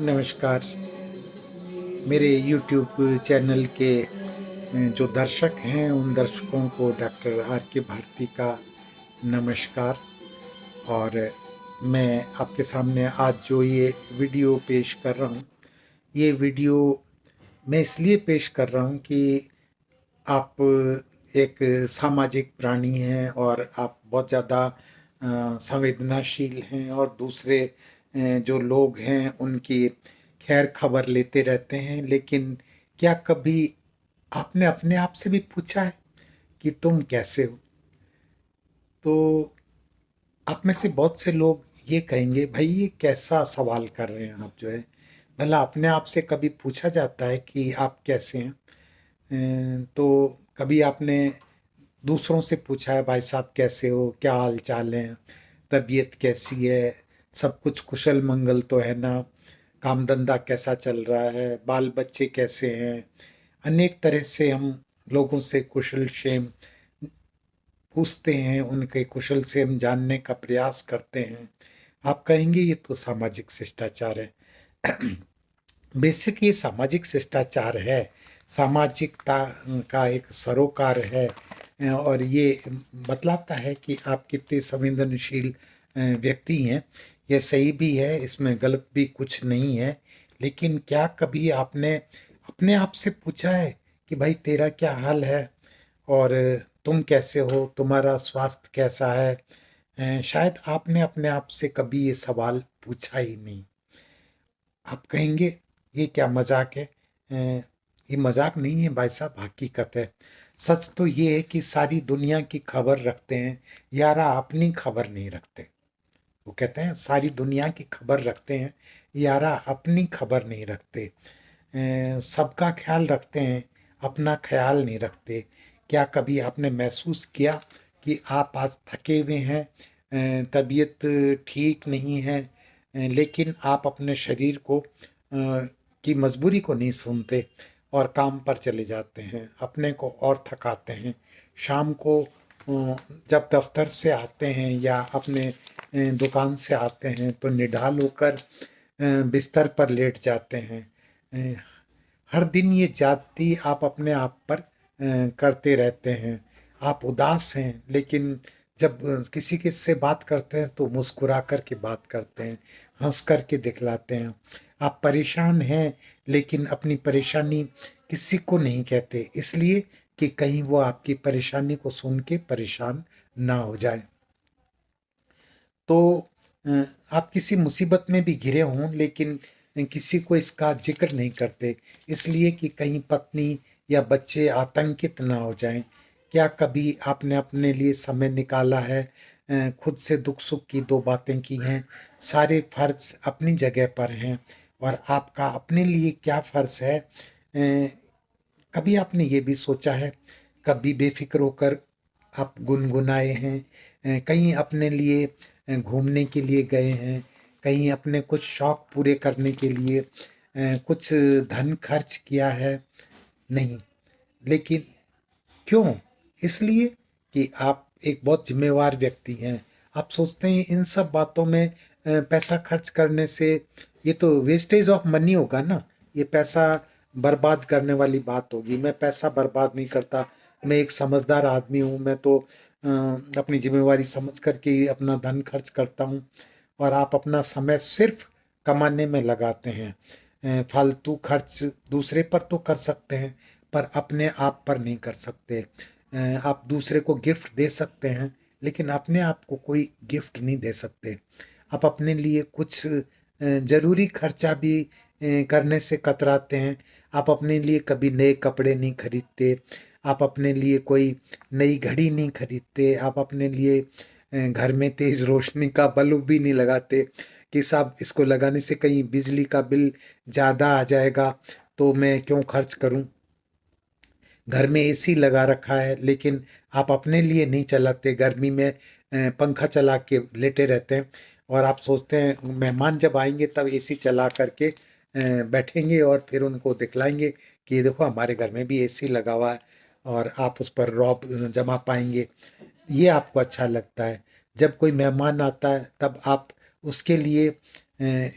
नमस्कार। मेरे YouTube channel के जो दर्शक हैं, उन दर्शकों को डॉक्टर आर के भारती का नमस्कार। और मैं आपके सामने आज जो ये वीडियो पेश कर रहा हूँ, ये वीडियो मैं इसलिए पेश कर रहा हूँ कि आप एक सामाजिक प्राणी हैं और आप बहुत ज़्यादा संवेदनाशील हैं और दूसरे जो लोग हैं उनकी खैर खबर लेते रहते हैं। लेकिन क्या कभी आपने अपने आप से भी पूछा है कि तुम कैसे हो? तो आप में से बहुत से लोग ये कहेंगे, भाई ये कैसा सवाल कर रहे हैं आप जो है। भला अपने आप से कभी पूछा जाता है कि आप कैसे हैं? तो कभी आपने दूसरों से पूछा है, भाई साहब कैसे हो, क्या हाल चाल है, तबीयत कैसी है, सब कुछ कुशल मंगल तो है ना, काम धंधा कैसा चल रहा है, बाल बच्चे कैसे हैं? अनेक तरह से हम लोगों से कुशल क्षेम पूछते हैं, उनके कुशल से हम जानने का प्रयास करते हैं। आप कहेंगे ये तो सामाजिक शिष्टाचार है। बेसिक ये सामाजिक शिष्टाचार है, सामाजिकता का एक सरोकार है। और ये बतलाता है कि आप कितने संवेदनशील व्यक्ति हैं। यह सही भी है, इसमें गलत भी कुछ नहीं है। लेकिन क्या कभी आपने अपने आप से पूछा है कि भाई तेरा क्या हाल है, और तुम कैसे हो, तुम्हारा स्वास्थ्य कैसा है? शायद आपने अपने आप से कभी ये सवाल पूछा ही नहीं। आप कहेंगे ये क्या मजाक है? ये मजाक नहीं है भाई साहब, हकीकत है। सच तो ये है कि सारी दुनिया की खबर रखते हैं, यारा अपनी खबर नहीं रखते। वो कहते हैं सारी दुनिया की खबर रखते हैं, यारा अपनी खबर नहीं रखते। सबका ख्याल रखते हैं, अपना ख्याल नहीं रखते। क्या कभी आपने महसूस किया कि आप आज थके हुए हैं, तबीयत ठीक नहीं है, लेकिन आप अपने शरीर को की मजबूरी को नहीं सुनते और काम पर चले जाते हैं, अपने को और थकाते हैं। शाम को जब दफ्तर से आते हैं या अपने दुकान से आते हैं तो निढाल होकर बिस्तर पर लेट जाते हैं। अ, हर दिन ये जाति आप अपने आप पर करते रहते हैं। आप उदास हैं, लेकिन जब किसी के से बात करते हैं तो मुस्कुरा कर के बात करते हैं, हंस कर के दिखलाते हैं। आप परेशान हैं, लेकिन अपनी परेशानी किसी को नहीं कहते, इसलिए कि कहीं वो आपकी परेशानी को सुन के परेशान ना हो जाए। तो आप किसी मुसीबत में भी घिरे हों, लेकिन किसी को इसका जिक्र नहीं करते, इसलिए कि कहीं पत्नी या बच्चे आतंकित ना हो जाएं। क्या कभी आपने अपने लिए समय निकाला है? खुद से दुख सुख की दो बातें की हैं। सारे फर्ज अपनी जगह पर हैं, और आपका अपने लिए क्या फर्ज है? कभी आपने ये भी सोचा है? कभी बेफिक्र होकर आप गुनगुनाए हैं? कहीं अपने लिए घूमने के लिए गए हैं? कहीं अपने कुछ शौक पूरे करने के लिए कुछ धन खर्च किया है? नहीं। लेकिन क्यों? इसलिए कि आप एक बहुत ज़िम्मेवार व्यक्ति हैं। आप सोचते हैं इन सब बातों में पैसा खर्च करने से ये तो वेस्टेज ऑफ मनी होगा ना, ये पैसा बर्बाद करने वाली बात होगी। मैं पैसा बर्बाद नहीं करता, मैं एक समझदार आदमी हूँ, मैं तो अपनी ज़िम्मेवारी समझ कर के ही अपना धन खर्च करता हूँ। और आप अपना समय सिर्फ़ कमाने में लगाते हैं। फालतू खर्च दूसरे पर तो कर सकते हैं, पर अपने आप पर नहीं कर सकते। आप दूसरे को गिफ्ट दे सकते हैं, लेकिन अपने आप को कोई गिफ्ट नहीं दे सकते। आप अपने लिए कुछ ज़रूरी खर्चा भी करने से कतराते हैं। आप अपने लिए कभी नए कपड़े नहीं खरीदते, आप अपने लिए कोई नई घड़ी नहीं खरीदते, आप अपने लिए घर में तेज़ रोशनी का बल्ब भी नहीं लगाते कि साहब इसको लगाने से कहीं बिजली का बिल ज़्यादा आ जाएगा, तो मैं क्यों खर्च करूं। घर में एसी लगा रखा है, लेकिन आप अपने लिए नहीं चलाते, गर्मी में पंखा चला के लेटे रहते हैं। और आप सोचते हैं मेहमान जब आएंगे तब एसी चला करके बैठेंगे और फिर उनको दिखलाएंगे कि ये देखो हमारे घर में भी एसी लगा हुआ है, और आप उस पर रौब जमा पाएंगे। ये आपको अच्छा लगता है। जब कोई मेहमान आता है तब आप उसके लिए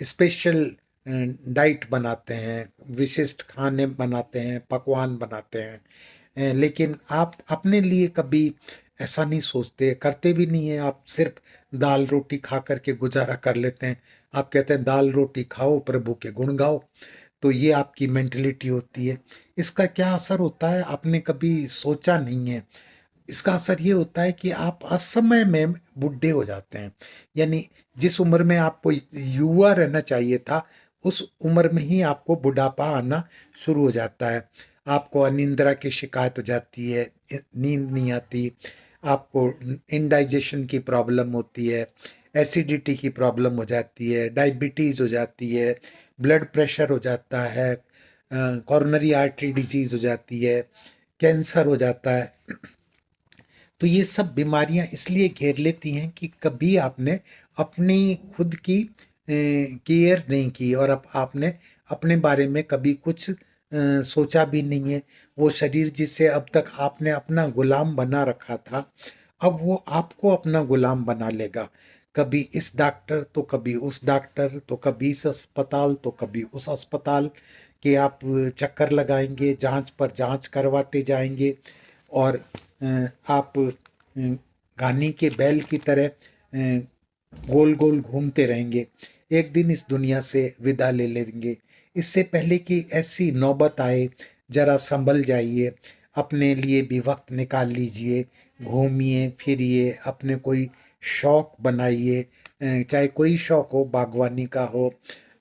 स्पेशल डाइट बनाते हैं, विशिष्ट खाने बनाते हैं, पकवान बनाते हैं, लेकिन आप अपने लिए कभी ऐसा नहीं सोचते, करते भी नहीं है। आप सिर्फ दाल रोटी खा करके गुजारा कर लेते हैं। आप कहते हैं दाल रोटी खाओ, प्रभु के गुण गाओ। तो ये आपकी मेंटलिटी होती है। इसका क्या असर होता है आपने कभी सोचा नहीं है। इसका असर ये होता है कि आप असमय में बुढ़े हो जाते हैं। यानी जिस उम्र में आपको युवा रहना चाहिए था, उस उम्र में ही आपको बुढ़ापा आना शुरू हो जाता है। आपको अनिद्रा की शिकायत हो जाती है, नींद नहीं आती, आपको इंडाइजेशन की प्रॉब्लम होती है, एसिडिटी की प्रॉब्लम हो जाती है, डायबिटीज़ हो जाती है, ब्लड प्रेशर हो जाता है, कॉरोनरी आर्टरी डिजीज़ हो जाती है, कैंसर हो जाता है। तो ये सब बीमारियां इसलिए घेर लेती हैं कि कभी आपने अपनी खुद की केयर नहीं की, और आपने अपने बारे में कभी कुछ सोचा भी नहीं है। वो शरीर जिसे अब तक आपने अपना गुलाम बना रखा था, अब वो आपको अपना गुलाम बना लेगा। कभी इस डॉक्टर तो कभी उस डॉक्टर, तो कभी इस अस्पताल तो कभी उस अस्पताल के आप चक्कर लगाएंगे, जांच पर जांच करवाते जाएंगे, और आप गानी के बैल की तरह गोल गोल घूमते रहेंगे। एक दिन इस दुनिया से विदा ले लेंगे। इससे पहले कि ऐसी नौबत आए, जरा संभल जाइए, अपने लिए भी वक्त निकाल लीजिए, घूमिए फिरिए, अपने कोई शौक बनाइए, चाहे कोई शौक हो, बागवानी का हो,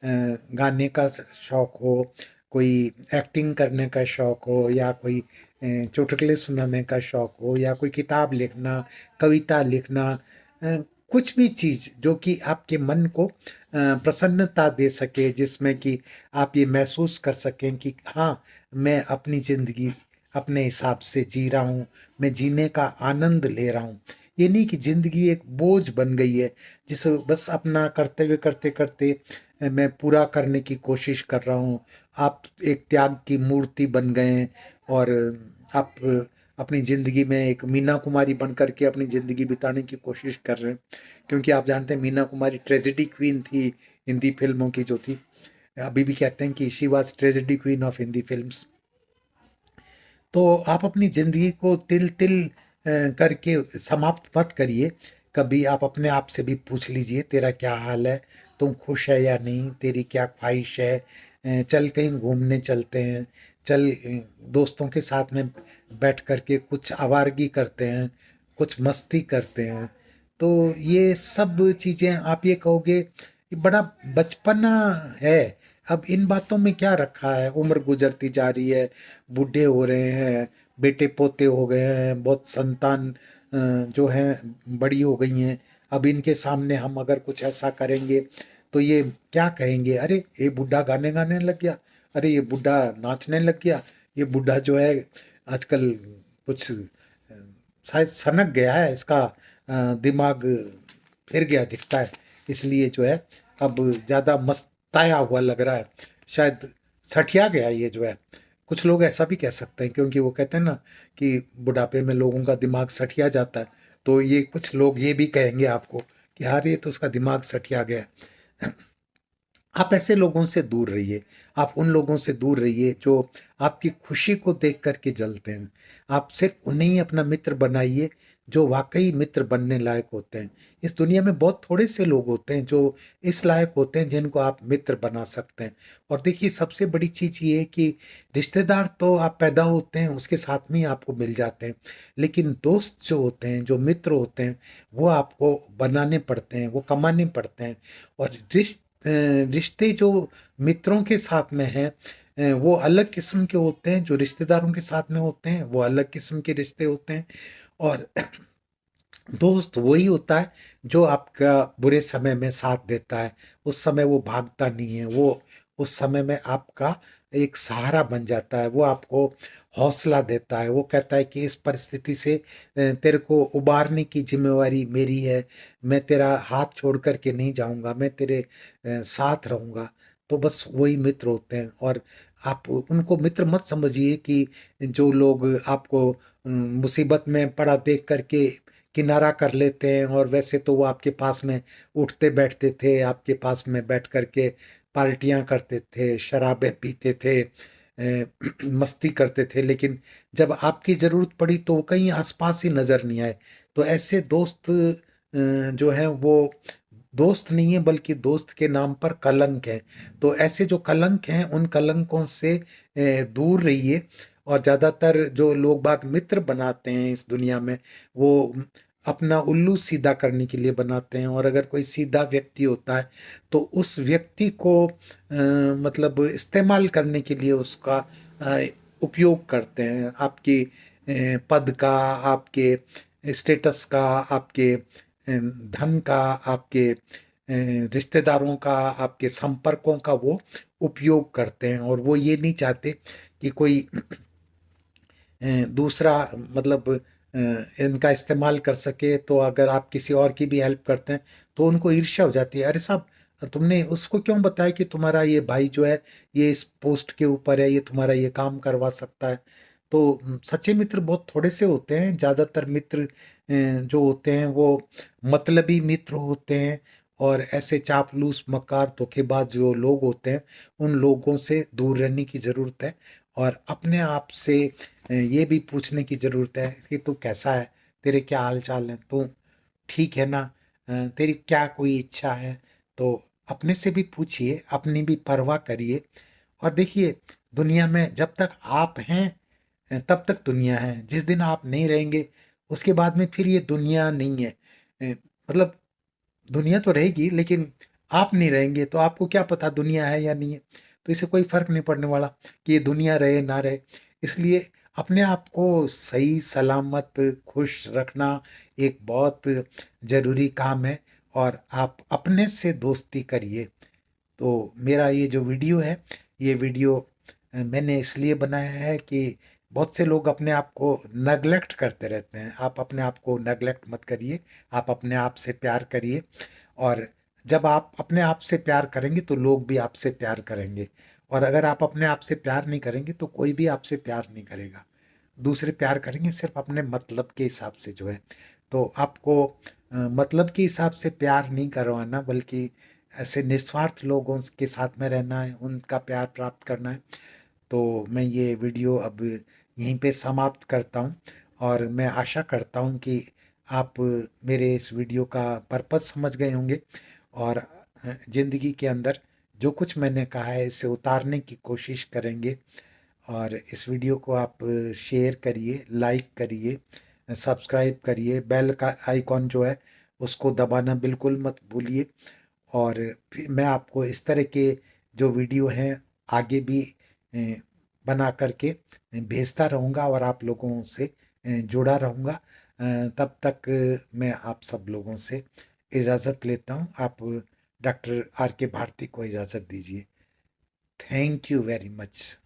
गाने का शौक हो, कोई एक्टिंग करने का शौक हो, या कोई चुटकुले सुनाने का शौक हो, या कोई किताब लिखना, कविता लिखना, कुछ भी चीज़ जो कि आपके मन को प्रसन्नता दे सके, जिसमें कि आप ये महसूस कर सकें कि हाँ, मैं अपनी ज़िंदगी अपने हिसाब से जी रहा हूँ, मैं जीने का आनंद ले रहा हूँ। ये नहीं कि ज़िंदगी एक बोझ बन गई है, जिसे बस अपना कर्तव्य करते करते मैं पूरा करने की कोशिश कर रहा हूँ। आप एक त्याग की मूर्ति बन गए हैं, और आप अपनी ज़िंदगी में एक मीना कुमारी बन करके अपनी ज़िंदगी बिताने की कोशिश कर रहे हैं। क्योंकि आप जानते हैं मीना कुमारी ट्रेजेडी क्वीन थी हिंदी फिल्मों की जो थी। अभी भी कहते हैं कि she was tragedy queen of Hindi films. तो आप अपनी ज़िंदगी को तिल तिल करके समाप्त मत करिए। कभी आप अपने आप से भी पूछ लीजिए, तेरा क्या हाल है, तुम खुश है या नहीं, तेरी क्या ख्वाहिश है, चल कहीं घूमने चलते हैं, चल दोस्तों के साथ में बैठ करके कुछ आवारगी करते हैं, कुछ मस्ती करते हैं। तो ये सब चीज़ें आप ये कहोगे ये बड़ा बचपना है। अब इन बातों में क्या रखा है, उम्र गुजरती जा रही है, बूढ़े हो रहे हैं, बेटे पोते हो गए हैं, बहुत संतान जो हैं बड़ी हो गई हैं। अब इनके सामने हम अगर कुछ ऐसा करेंगे तो ये क्या कहेंगे, अरे ये बुढ़ा गाने गाने लग गया, अरे ये बुढ़ा नाचने लग गया, ये बुढ़ा जो है आजकल कुछ शायद सनक गया है, इसका दिमाग फिर गया दिखता है, इसलिए जो है अब ज़्यादा मस्ताया हुआ लग रहा है, शायद सठिया गया ये जो है। कुछ लोग ऐसा भी कह सकते हैं, क्योंकि वो कहते हैं ना कि बुढ़ापे में लोगों का दिमाग सठिया जाता है। तो ये कुछ लोग ये भी कहेंगे आपको कि यार ये तो उसका दिमाग सठिया गया है। आप ऐसे लोगों से दूर रहिए। आप उन लोगों से दूर रहिए जो आपकी खुशी को देख कर के जलते हैं। आप सिर्फ उन्हें ही अपना मित्र बनाइए जो वाक़ई मित्र बनने लायक होते हैं। इस दुनिया में बहुत थोड़े से लोग होते हैं जो इस लायक होते हैं जिनको आप मित्र बना सकते हैं। और देखिए सबसे बड़ी चीज़ ये है कि रिश्तेदार तो आप पैदा होते हैं उसके साथ में ही आपको मिल जाते हैं। लेकिन दोस्त जो होते हैं, जो मित्र होते हैं, वो आपको बनाने पड़ते हैं, वो कमाने पड़ते हैं। और रिश्ते जो मित्रों के साथ में हैं वो अलग किस्म के होते हैं, जो रिश्तेदारों के साथ में होते हैं वो अलग किस्म के रिश्ते होते हैं। और दोस्त वही होता है जो आपका बुरे समय में साथ देता है। उस समय वो भागता नहीं है, वो उस समय में आपका एक सहारा बन जाता है, वो आपको हौसला देता है, वो कहता है कि इस परिस्थिति से तेरे को उबारने की जिम्मेवारी मेरी है, मैं तेरा हाथ छोड़ कर के नहीं जाऊंगा, मैं तेरे साथ रहूंगा। तो बस वही मित्र होते हैं। और आप उनको मित्र मत समझिए कि जो लोग आपको मुसीबत में पड़ा देख करके किनारा कर लेते हैं, और वैसे तो वो आपके पास में उठते बैठते थे, आपके पास में बैठ कर के पार्टियां करते थे, शराबें पीते थे, मस्ती करते थे, लेकिन जब आपकी ज़रूरत पड़ी तो वो कहीं आसपास ही नज़र नहीं आए। तो ऐसे दोस्त जो हैं वो दोस्त नहीं है, बल्कि दोस्त के नाम पर कलंक है। तो ऐसे जो कलंक हैं उन कलंकों से दूर रहिए। और ज़्यादातर जो लोग बाग मित्र बनाते हैं इस दुनिया में, वो अपना उल्लू सीधा करने के लिए बनाते हैं। और अगर कोई सीधा व्यक्ति होता है तो उस व्यक्ति को मतलब इस्तेमाल करने के लिए उसका अ, उपयोग करते हैं, आपकी पद का, आपके स्टेटस का, आपके धन का, आपके रिश्तेदारों का, आपके संपर्कों का वो उपयोग करते हैं। और वो ये नहीं चाहते कि कोई दूसरा मतलब इनका इस्तेमाल कर सके। तो अगर आप किसी और की भी हेल्प करते हैं तो उनको ईर्ष्या हो जाती है, अरे साहब तुमने उसको क्यों बताया कि तुम्हारा ये भाई जो है ये इस पोस्ट के ऊपर है, ये तुम्हारा ये काम करवा सकता है। तो सच्चे मित्र बहुत थोड़े से होते हैं। ज़्यादातर मित्र जो होते हैं वो मतलबी मित्र होते हैं। और ऐसे चापलूस, मक्कार, धोखेबाज जो लोग होते हैं उन लोगों से दूर रहने की ज़रूरत है। और अपने आप से ये भी पूछने की ज़रूरत है कि तू कैसा है, तेरे क्या हाल चाल है, तू ठीक है ना, तेरी क्या कोई इच्छा है। तो अपने से भी पूछिए, अपनी भी परवाह करिए। और देखिए, दुनिया में जब तक आप हैं तब तक दुनिया है। जिस दिन आप नहीं रहेंगे उसके बाद में फिर ये दुनिया नहीं है। मतलब दुनिया तो रहेगी लेकिन आप नहीं रहेंगे, तो आपको क्या पता दुनिया है या नहीं है। तो इससे कोई फर्क नहीं पड़ने वाला कि ये दुनिया रहे ना रहे। इसलिए अपने आप को सही सलामत खुश रखना एक बहुत ज़रूरी काम है। और आप अपने से दोस्ती करिए। तो मेरा ये जो वीडियो है, ये वीडियो मैंने इसलिए बनाया है कि बहुत से लोग अपने आप को नेगलेक्ट करते रहते हैं। आप अपने आप को नेगलेक्ट मत करिए, आप अपने आप से प्यार करिए। और जब आप अपने आप से प्यार करेंगे तो लोग भी आपसे प्यार करेंगे। और अगर आप अपने आप से प्यार नहीं करेंगे तो कोई भी आपसे प्यार नहीं करेगा। दूसरे प्यार करेंगे सिर्फ अपने मतलब के हिसाब से जो है। तो आपको मतलब के हिसाब से प्यार नहीं करवाना, बल्कि ऐसे निस्वार्थ लोगों के साथ में रहना है, उनका प्यार प्राप्त करना है। तो मैं ये वीडियो अब यहीं पे समाप्त करता हूँ। और मैं आशा करता हूँ कि आप मेरे इस वीडियो का पर्पस समझ गए होंगे। और ज़िंदगी के अंदर जो कुछ मैंने कहा है इसे उतारने की कोशिश करेंगे। और इस वीडियो को आप शेयर करिए, लाइक करिए, सब्सक्राइब करिए, बेल का आइकॉन जो है उसको दबाना बिल्कुल मत भूलिए। और फिर मैं आपको इस तरह के जो वीडियो हैं आगे भी बना करके भेजता रहूँगा और आप लोगों से जुड़ा रहूँगा। तब तक मैं आप सब लोगों से इजाज़त लेता हूँ। आप डॉक्टर आर के भारती को इजाज़त दीजिए। Thank you very much.